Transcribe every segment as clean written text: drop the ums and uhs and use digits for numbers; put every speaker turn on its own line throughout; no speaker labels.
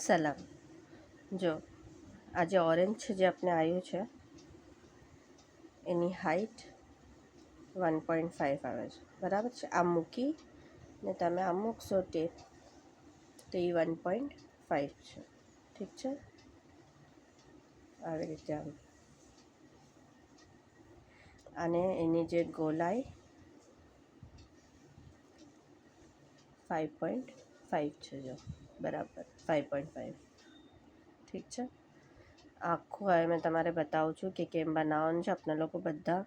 સલામ. જો આ જે ઓરેન્જ છે જે આપણે આવ્યું છે એની હાઇટ 1.5 આવે છે, બરાબર છે. આમ મૂકી ને તમે આમ મૂકશો ટેપ તો એ 1.5 છે, ઠીક છે. આવી રીતે આમ, અને એની જે ગોલાઈ 5.5 છે, જો બરાબર 5.5, ઠીક છે. આખું હવે મેં તમારે બતાવું છું કે કેમ બનાવવાનું છે. આપણે લોકો બધા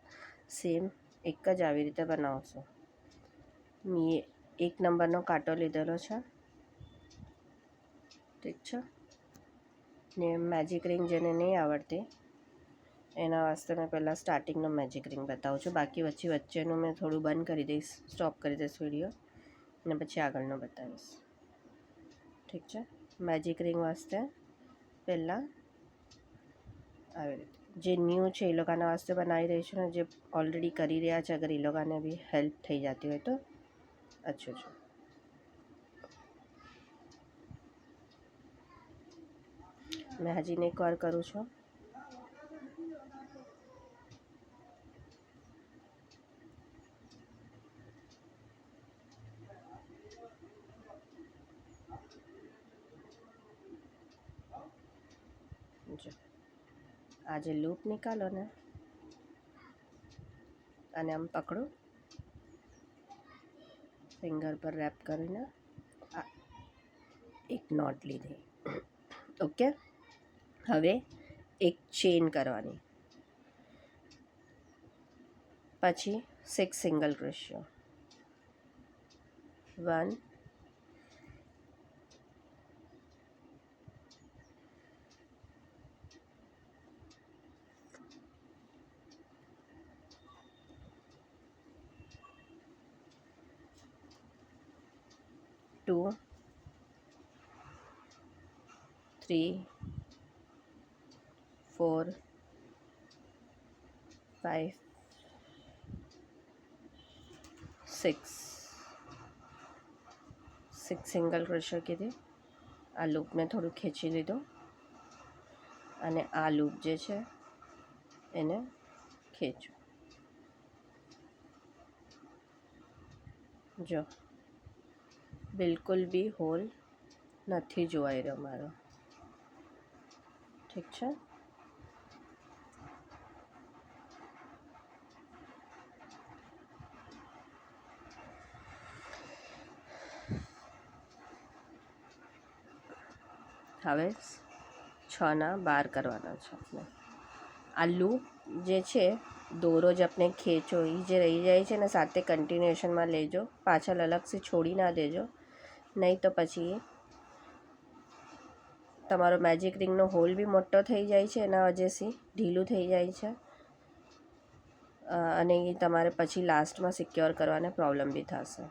સેમ એક જ આવી રીતે બનાવશો. મેં 1 નંબરનો કાંટો લીધેલો છે, ઠીક છે. ને મેજિક રિંગ જેને નહીં આવડતી એના વાસ્તે મેં પહેલાં સ્ટાર્ટિંગનો મેજિક રિંગ બતાવું છું, બાકી વચ્ચેનું મેં થોડું બંધ કરી દઈશ, સ્ટોપ કરી દઈશ વિડીયો, અને પછી આગળનું બતાવીશ, ઠીક છે. મેજિક રિંગ વાસ્તે પહેલાં આવી રીતે જે ન્યૂ છે એ લોકોના વાસ્તે બનાવી રહી છું ને, જે ઓલરેડી કરી રહ્યા છે અગર એ લોકોને બી હેલ્પ થઈ જતી હોય તો અચ્છું છે. મેં હજીને એક વાર કરું છું. જો આ જે લૂપ નિકાલો ને, અને આમ પકડો, ફિંગર પર રેપ કરીને આ એક નોટ લીધી, ઓકે. હવે એક ચેન કરવાની, પછી 6 સિંગલ ક્રોશિયો, 1 2 3 4 5 6 સિંગલ ક્રોશિયો કીધી. આ લૂપને થોડું ખેંચી લીધું અને આ લૂપ જે છે એને ખેંચો. જો બિલકુલ બી હોલ નથી જોવાઈ રહ્યો મારો, ઠીક છે. હવે 6 ના 12 કરવાના છે આપણે. આ લૂપ જે છે, દોરો જ આપણે ખેંચો એ જે રહી જાય છે ને સાથે કન્ટિન્યુએશનમાં લેજો, પાછળ અલગથી છોડી ના દેજો, નહીં તો પછી તમારો મેજિક રિંગનો હોલ બી મોટો થઈ જાય છે, એના વજહથી ઢીલું થઈ જાય છે, અને એ તમારે પછી લાસ્ટમાં સિક્યોર કરવાને પ્રોબ્લેમ બી થશે.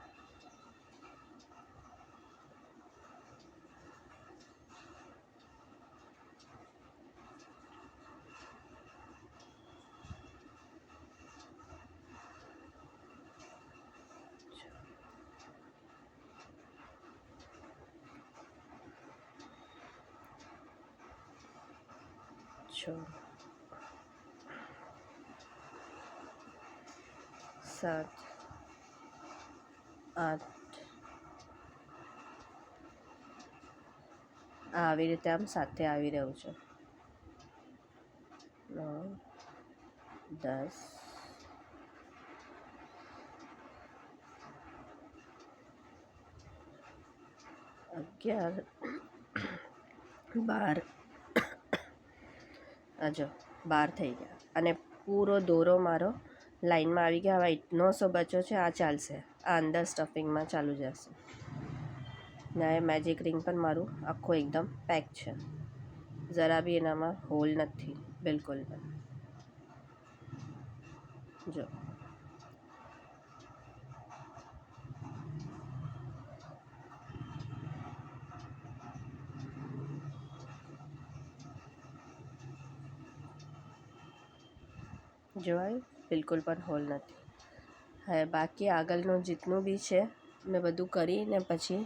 છો 7 8 આવી રીતે આમ સાથે આવી રહ્યું છે. 9 10 11 12, જો 12 થઈ ગયા, અને પૂરો દોરો મારો લાઈનમાં આવી ગયા. હવે એટલો સો બચો છે, આ ચાલશે, આ અંદર સ્ટફિંગમાં ચાલુ જશે. ને એ મેજિક રિંગ પણ મારું આખું એકદમ પેક છે, જરા બી એનામાં હોલ નથી બિલકુલ પણ. જો જોવાયું, બિલકુલ પણ હોલ નથી. હવે બાકી આગળનું જેટલું બી છે મેં બધું કરીને પછી